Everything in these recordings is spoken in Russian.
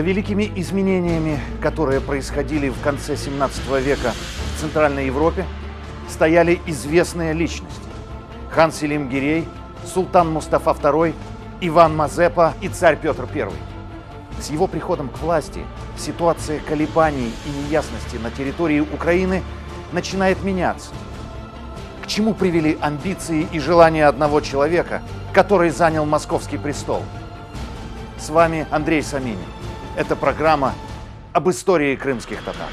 За великими изменениями, которые происходили в конце 17 века в Центральной Европе, стояли известные личности. Хан Селим Гирей, султан Мустафа II, Иван Мазепа и царь Петр I. С его приходом к власти ситуация колебаний и неясности на территории Украины начинает меняться. К чему привели амбиции и желания одного человека, который занял московский престол? С вами Андрей Саминин. Это программа об истории крымских татар.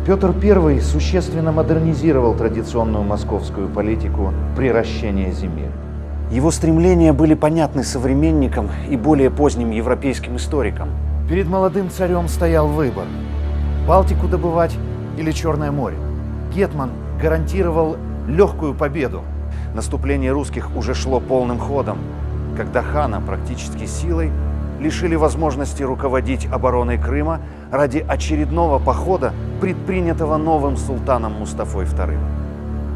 Петр I существенно модернизировал традиционную московскую политику приращения земель. Его стремления были понятны современникам и более поздним европейским историкам. Перед молодым царем стоял выбор – Балтику добывать или Черное море. Гетман гарантировал легкую победу. Наступление русских уже шло полным ходом, когда хана практически силой лишили возможности руководить обороной Крыма ради очередного похода, предпринятого новым султаном Мустафой II.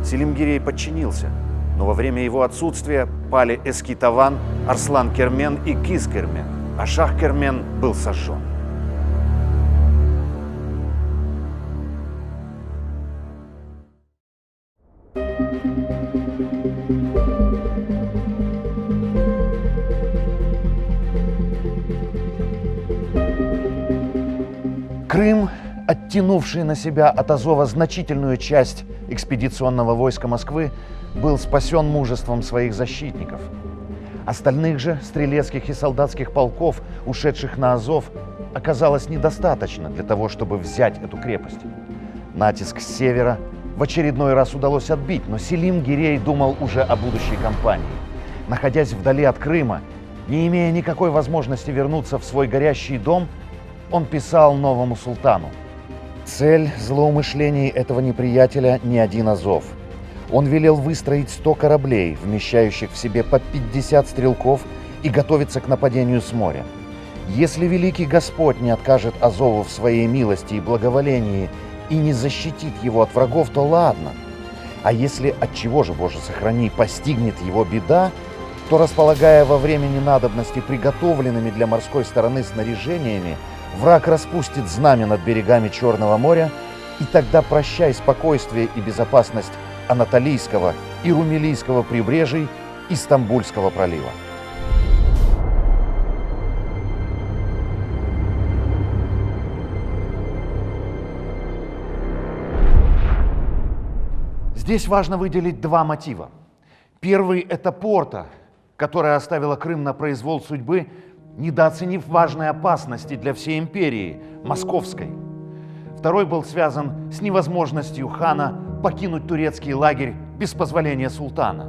Селим Гирей подчинился, но во время его отсутствия пали Эскитаван, Арслан-Кермен и Кис-Кермен, а Шах-Кермен был сожжен. Крым, оттянувший на себя от Азова значительную часть экспедиционного войска Москвы, был спасен мужеством своих защитников. Остальных же стрелецких и солдатских полков, ушедших на Азов, оказалось недостаточно для того, чтобы взять эту крепость. Натиск с севера в очередной раз удалось отбить, но Селим Гирей думал уже о будущей кампании. Находясь вдали от Крыма, не имея никакой возможности вернуться в свой горящий дом, он писал новому султану: цель злоумышлений этого неприятеля не один Азов. Он велел выстроить 100 кораблей, вмещающих в себе по 50 стрелков, и готовиться к нападению с моря. Если великий Господь не откажет Азову в своей милости и благоволении и не защитит его от врагов, то ладно. А если, от чего же, Боже сохрани, постигнет его беда, то, располагая во времени надобности приготовленными для морской стороны снаряжениями, враг распустит знамя над берегами Черного моря, и тогда прощай спокойствие и безопасность Анатолийского и Румелийского прибрежий и Стамбульского пролива. Здесь важно выделить два мотива. Первый – это Порта, которая оставила Крым на произвол судьбы, недооценив важные опасности для всей империи, московской. Второй был связан с невозможностью хана покинуть турецкий лагерь без позволения султана.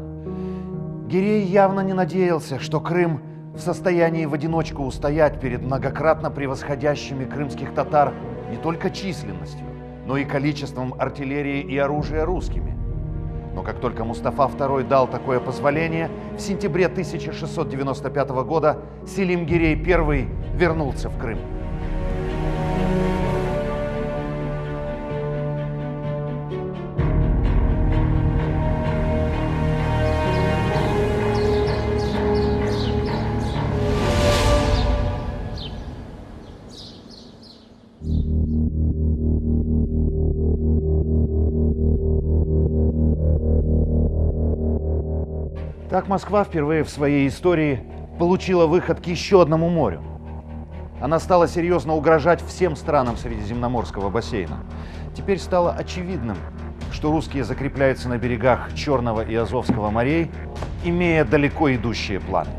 Гирей явно не надеялся, что Крым в состоянии в одиночку устоять перед многократно превосходящими крымских татар не только численностью, но и количеством артиллерии и оружия русскими. Но как только Мустафа II дал такое позволение, в сентябре 1695 года Селим Гирей I вернулся в Крым. Так Москва впервые в своей истории получила выход к еще одному морю. Она стала серьезно угрожать всем странам Средиземноморского бассейна. Теперь стало очевидным, что русские закрепляются на берегах Черного и Азовского морей, имея далеко идущие планы.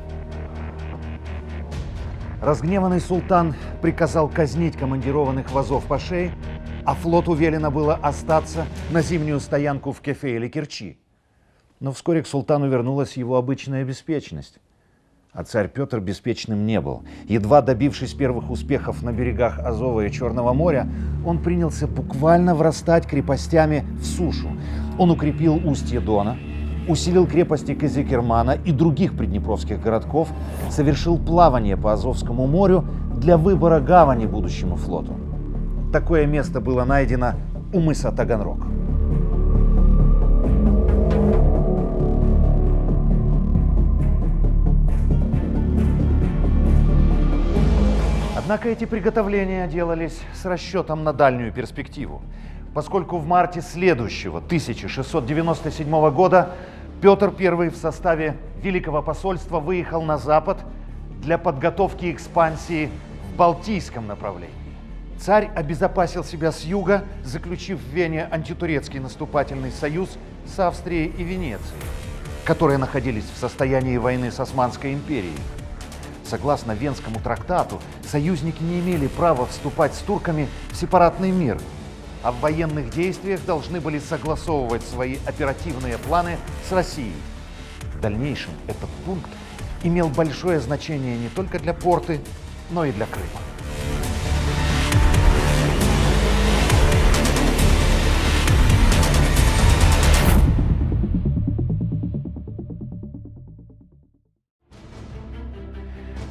Разгневанный султан приказал казнить командированных в Азов пашей, а флоту велено было остаться на зимнюю стоянку в Кефе или Керчи. Но вскоре к султану вернулась его обычная беспечность. А царь Петр беспечным не был. Едва добившись первых успехов на берегах Азова и Черного моря, он принялся буквально врастать крепостями в сушу. Он укрепил устье Дона, усилил крепости Казикермана и других приднепровских городков, совершил плавание по Азовскому морю для выбора гавани будущему флоту. Такое место было найдено у мыса Таганрог. Однако эти приготовления делались с расчетом на дальнюю перспективу, поскольку в марте следующего 1697 года Петр I в составе Великого посольства выехал на запад для подготовки экспансии в Балтийском направлении. Царь обезопасил себя с юга, заключив в Вене антитурецкий наступательный союз с Австрией и Венецией, которые находились в состоянии войны с Османской империей. Согласно Венскому трактату, союзники не имели права вступать с турками в сепаратный мир, а в военных действиях должны были согласовывать свои оперативные планы с Россией. В дальнейшем этот пункт имел большое значение не только для Порты, но и для Крыма.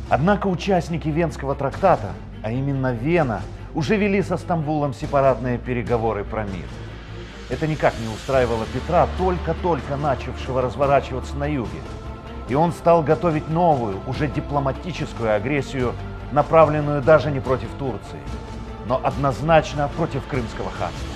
Однако участники Венского трактата, а именно Вена, уже вели со Стамбулом сепаратные переговоры про мир. Это никак не устраивало Петра, только-только начавшего разворачиваться на юге. И он стал готовить новую, уже дипломатическую агрессию, направленную даже не против Турции, но однозначно против Крымского ханства.